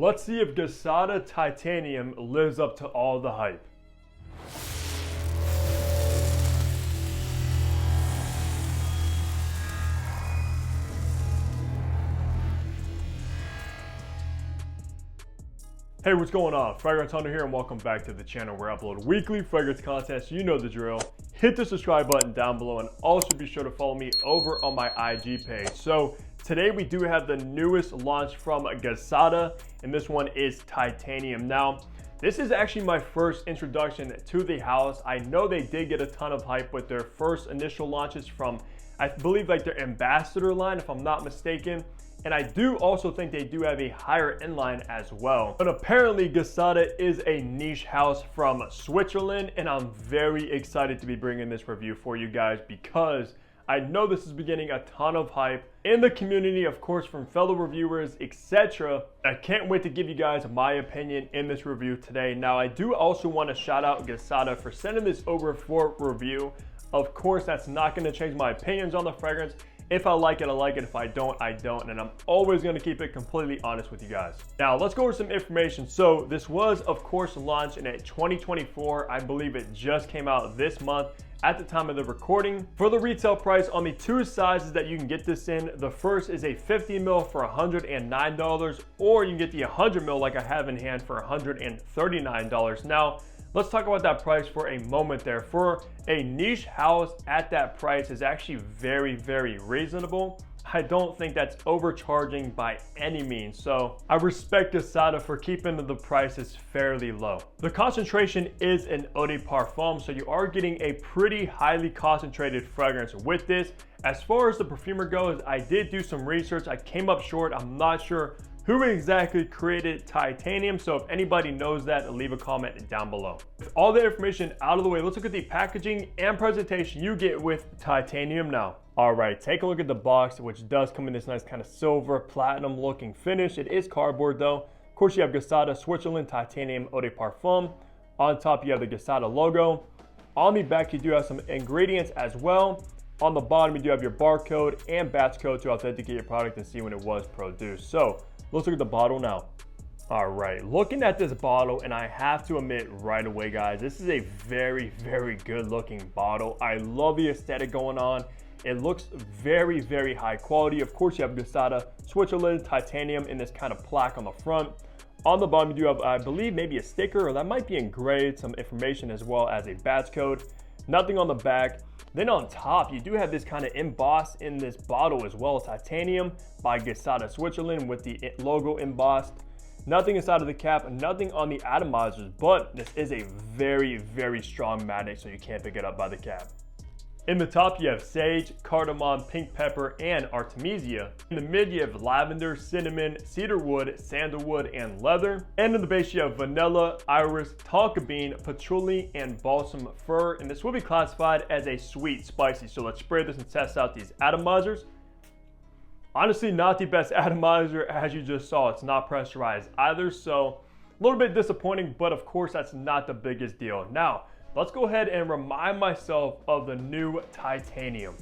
Let's see if Gisada Titanium lives up to all the hype. Hey, what's going on? Fragrance Hunter here, and welcome back to the channel where I upload weekly fragrance content, so you know the drill. Hit the subscribe button down below, and also be sure to follow me over on my IG page. So today we do have the newest launch from Gisada, and this one is Titanium. Now, this is actually my first introduction to the house. I know they did get a ton of hype with their first initial launches from, I believe, like their ambassador line, if I'm not mistaken. And I do also think they do have a higher end line as well. But apparently Gisada is a niche house from Switzerland, and I'm very excited to be bringing this review for you guys because I know this is getting a ton of hype in the community, of course, from fellow reviewers, etc. I can't wait to give you guys my opinion in this review today. Now, I do also want to shout out Gisada for sending this over for review. Of course, that's not going to change my opinions on the fragrance. If I like it, I like it. If I don't, I don't. And I'm always going to keep it completely honest with you guys. Now, let's go over some information. So this was, of course, launched in 2024. I believe it just came out this month at the time of the recording. For the retail price on the two sizes that you can get this in, the first is a 50 ml for $109, or you can get the 100 ml like I have in hand for $139. Now, let's talk about that price for a moment there. For a niche house at that price is actually very, very reasonable. I don't think that's overcharging by any means. So I respect Gisada for keeping the prices fairly low. The concentration is an eau de parfum, so you are getting a pretty highly concentrated fragrance with this. As far as the perfumer goes, I did do some research. I came up short. I'm not sure who exactly created Titanium, so if anybody knows that, leave a comment down below. With all the information out of the way, let's look at the packaging and presentation you get with Titanium now. All right, take a look at the box, which does come in this nice kind of silver platinum looking finish. It is cardboard though. Of course, you have Gisada Switzerland Titanium Eau de Parfum. On top, you have the Gisada logo. On the back, you do have some ingredients as well. On the bottom, you do have your barcode and batch code to authenticate your product and see when it was produced. So let's look at the bottle now. All right, looking at this bottle, and I have to admit right away, guys, this is a very, very good looking bottle. I love the aesthetic going on. It looks very, very high quality. Of course, you have Gisada Switzerland Titanium in this kind of plaque on the front. On the bottom, you do have, I believe, maybe a sticker, or that might be engraved, some information as well as a batch code. Nothing on the back. Then on top, you do have this kind of embossed in this bottle as well, Titanium by Gisada Switzerland with the logo embossed. Nothing inside of the cap, nothing on the atomizers, but this is a very, very strong magnet, so you can't pick it up by the cap. In the top, you have sage, cardamom, pink pepper, and artemisia. In the mid, you have lavender, cinnamon, cedarwood, sandalwood, and leather. And in the base, you have vanilla, iris, tonka bean, patchouli, and balsam fir. And this will be classified as a sweet spicy. So let's spray this and test out these atomizers. Honestly, not the best atomizer, as you just saw. It's not pressurized either, so a little bit disappointing, but of course, that's not the biggest deal. Now, let's go ahead and remind myself of the new Titanium.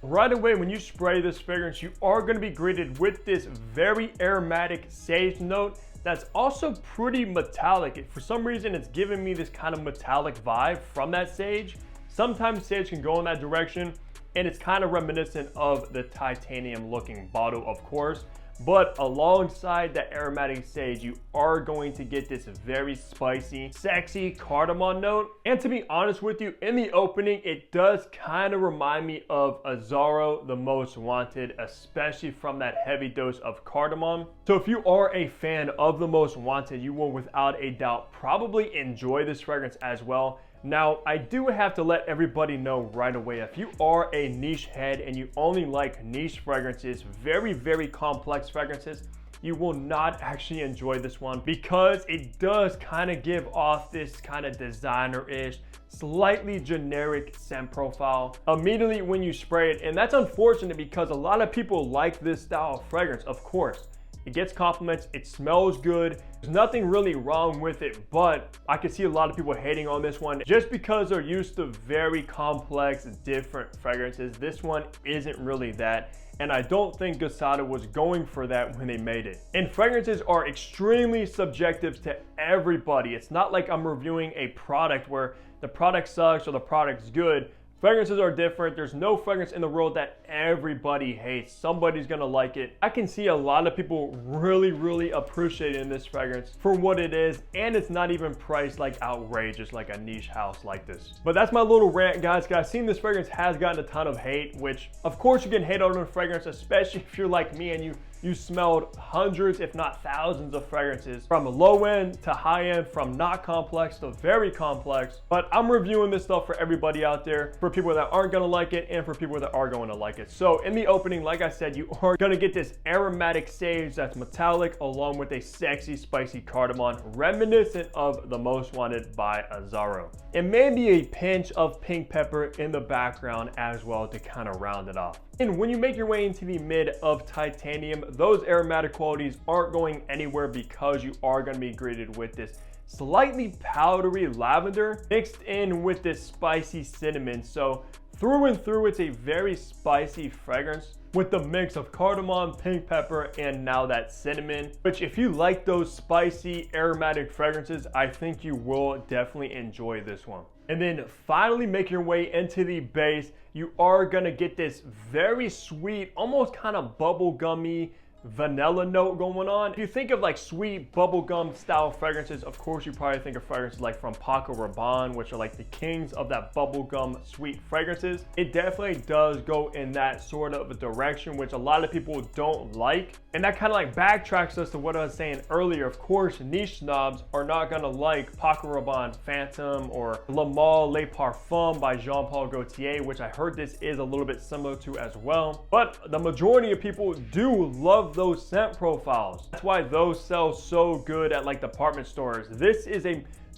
Right away, when you spray this fragrance, you are going to be greeted with this very aromatic sage note that's also pretty metallic. For some reason, it's giving me this kind of metallic vibe from that sage. Sometimes sage can go in that direction, and it's kind of reminiscent of the Titanium looking bottle, of course. But alongside that aromatic sage, you are going to get this very spicy, sexy cardamom note. And to be honest with you, in the opening, it does kind of remind me of Azzaro, the Most Wanted, especially from that heavy dose of cardamom. So if you are a fan of the Most Wanted, you will without a doubt probably enjoy this fragrance as well. Now, I do have to let everybody know right away, if you are a niche head and you only like niche fragrances, very, very complex fragrances, you will not actually enjoy this one because it does kind of give off this kind of designer-ish, slightly generic scent profile immediately when you spray it. And that's unfortunate because a lot of people like this style of fragrance, of course. It gets compliments, it smells good. There's nothing really wrong with it, but I can see a lot of people hating on this one just because they're used to very complex, different fragrances. This one isn't really that. And I don't think Gisada was going for that when they made it. And fragrances are extremely subjective to everybody. It's not like I'm reviewing a product where the product sucks or the product's good. Fragrances are different. There's no fragrance in the world that everybody hates. Somebody's gonna like it. I can see a lot of people really appreciating this fragrance for what it is, and it's not even priced like outrageous like a niche house like this. But that's my little rant, guys. I've seen this fragrance has gotten a ton of hate, which of course you can hate on a fragrance, especially if you're like me and you smelled hundreds if not thousands of fragrances, from low end to high end, from not complex to very complex. But I'm reviewing this stuff for everybody out there, for people that aren't gonna like it and for people that are going to like it. So in the opening, like I said, you are gonna get this aromatic sage that's metallic along with a sexy spicy cardamom reminiscent of The Most Wanted by Zaharoff, and maybe a pinch of pink pepper in the background as well to kind of round it off. And when you make your way into the mid of titanium, those aromatic qualities aren't going anywhere because you are going to be greeted with this slightly powdery lavender mixed in with this spicy cinnamon. So through and through, it's a very spicy fragrance with the mix of cardamom, pink pepper, and now that cinnamon, which if you like those spicy aromatic fragrances, I think you will definitely enjoy this one. And then finally make your way into the base. You are gonna get this very sweet, almost kind of bubblegummy vanilla note going on. If you think of like sweet bubblegum style fragrances, of course you probably think of fragrances like from Paco Rabanne, which are like the kings of that bubblegum sweet fragrances. It definitely does go in that sort of a direction, which a lot of people don't like. And that kind of like backtracks us to what I was saying earlier. Of course, niche snobs are not gonna like Paco Rabanne Phantom or Le Male Le Parfum by Jean-Paul Gaultier, which I heard this is a little bit similar to as well. But the majority of people do love those scent profiles. That's why those sell so good at like department stores. This is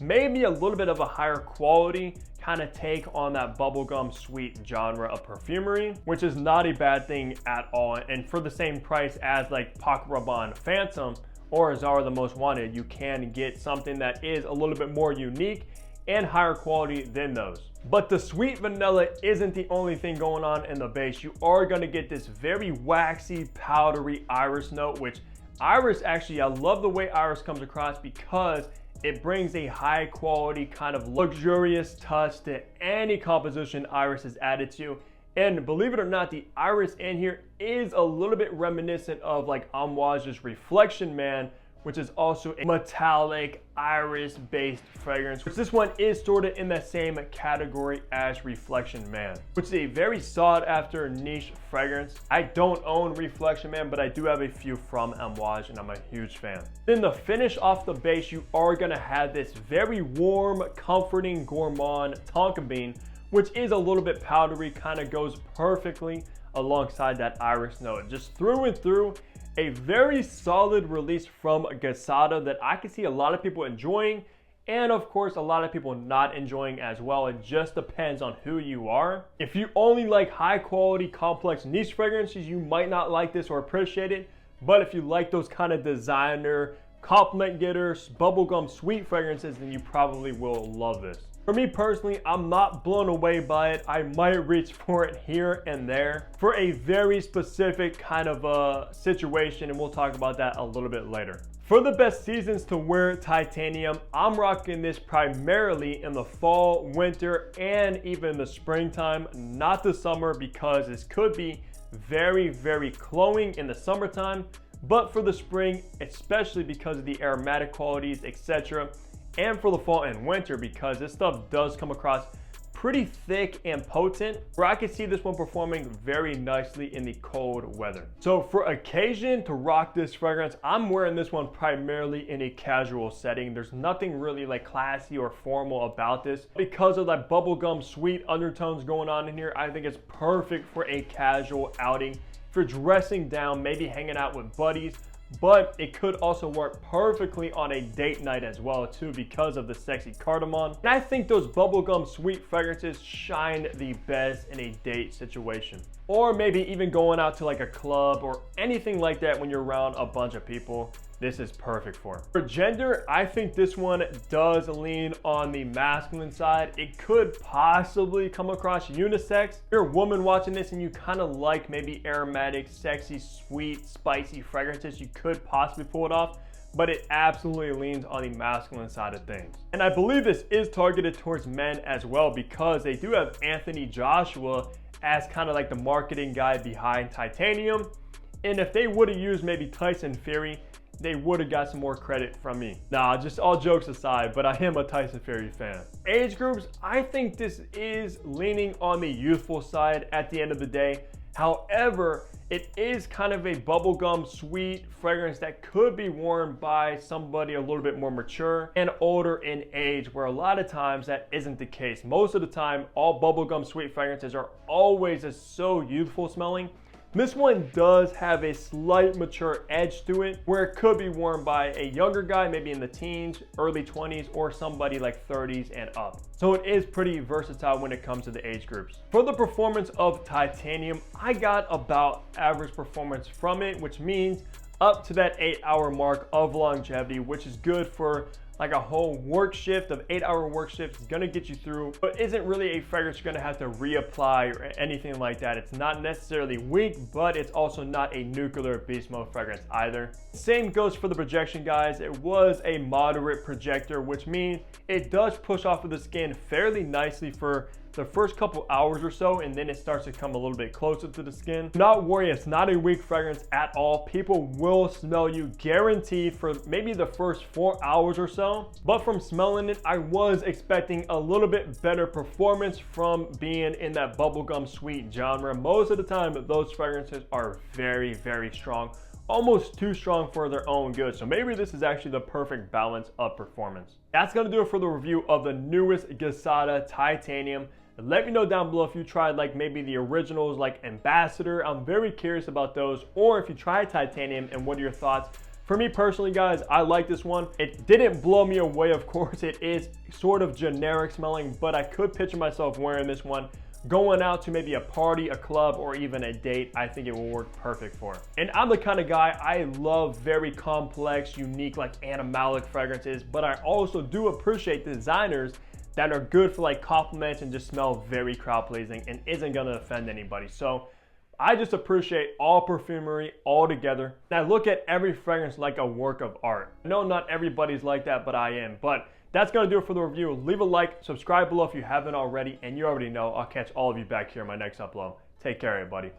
maybe a little bit of a higher quality kind of take on that bubblegum sweet genre of perfumery, which is not a bad thing at all. And for the same price as like Paco Rabanne Phantom or Zara The Most Wanted, you can get something that is a little bit more unique and higher quality than those. But the sweet vanilla isn't the only thing going on in the base. You are gonna get this very waxy, powdery iris note, which iris actually, I love the way iris comes across because it brings a high quality kind of luxurious touch to any composition iris is added to. And believe it or not, the iris in here is a little bit reminiscent of like Amouage's Reflection Man, which is also a metallic iris-based fragrance, which this one is sort of in the same category as Reflection Man, which is a very sought-after niche fragrance. I don't own Reflection Man, but I do have a few from Amouage, and I'm a huge fan. Then the finish off the base, you are gonna have this very warm, comforting gourmand tonka bean, which is a little bit powdery, kind of goes perfectly alongside that iris note. Just through and through, a very solid release from Gisada that I can see a lot of people enjoying, and of course a lot of people not enjoying as well. It just depends on who you are. If you only like high quality, complex niche fragrances, you might not like this or appreciate it. But if you like those kind of designer, compliment getters, bubblegum sweet fragrances, then you probably will love this. For me personally, I'm not blown away by it. I might reach for it here and there for a very specific kind of a situation, and we'll talk about that a little bit later. For the best seasons to wear titanium, I'm rocking this primarily in the fall, winter, and even the springtime, not the summer, because this could be very cloying in the summertime, but for the spring, especially because of the aromatic qualities, etc., and for the fall and winter, because this stuff does come across pretty thick and potent, where I can see this one performing very nicely in the cold weather. So for occasion to rock this fragrance, I'm wearing this one primarily in a casual setting. There's nothing really like classy or formal about this. Because of that bubblegum sweet undertones going on in here, I think it's perfect for a casual outing. If you're dressing down, maybe hanging out with buddies, but it could also work perfectly on a date night as well too, because of the sexy cardamom. And I think those bubblegum sweet fragrances shine the best in a date situation, or maybe even going out to like a club or anything like that when you're around a bunch of people. This is perfect for. For gender, I think this one does lean on the masculine side. It could possibly come across unisex. If you're a woman watching this and you kind of like maybe aromatic, sexy, sweet, spicy fragrances, you could possibly pull it off, but it absolutely leans on the masculine side of things. And I believe this is targeted towards men as well, because they do have Anthony Joshua as kind of like the marketing guy behind Titanium. And if they would have used maybe Tyson Fury, they would have got some more credit from me. Nah, just all jokes aside, but I am a Tyson Fury fan. Age groups, I think this is leaning on the youthful side at the end of the day. However, it is kind of a bubblegum sweet fragrance that could be worn by somebody a little bit more mature and older in age, where a lot of times that isn't the case. Most of the time, all bubblegum sweet fragrances are always so youthful smelling. This one does have a slight mature edge to it, where it could be worn by a younger guy, maybe in the teens, early 20s, or somebody like 30s and up. So it is pretty versatile when it comes to the age groups. For the performance of Titanium, I got about average performance from it, which means up to that 8-hour mark of longevity, which is good for like a whole work shift. Of 8-hour work shift is gonna get you through, but isn't really a fragrance you're gonna have to reapply or anything like that. It's not necessarily weak, but it's also not a nuclear beast mode fragrance either. Same goes for the projection, guys. It was a moderate projector, which means it does push off of the skin fairly nicely for the first couple hours or so, and then it starts to come a little bit closer to the skin. Do not worry, it's not a weak fragrance at all. People will smell you guaranteed for maybe the first 4 hours or so, but from smelling it, I was expecting a little bit better performance from being in that bubblegum sweet genre. Most of the time, those fragrances are very, very strong, almost too strong for their own good. So maybe this is actually the perfect balance of performance. That's gonna do it for the review of the newest Gisada Titanium. Let me know down below if you tried like maybe the originals like Ambassador. I'm very curious about those, or if you tried Titanium and what are your thoughts. For me personally, guys, I like this one. It didn't blow me away, of course. It is sort of generic smelling, but I could picture myself wearing this one going out to maybe a party, a club, or even a date. I think it will work perfect for. And I'm the kind of guy, I love very complex, unique, like animalic fragrances, but I also do appreciate designers that are good for like compliments and just smell very crowd pleasing and isn't gonna offend anybody. So I just appreciate all perfumery all together. And I look at every fragrance like a work of art. I know not everybody's like that, but I am. But that's gonna do it for the review. Leave a like, subscribe below if you haven't already, and you already know I'll catch all of you back here in my next upload. Take care, everybody.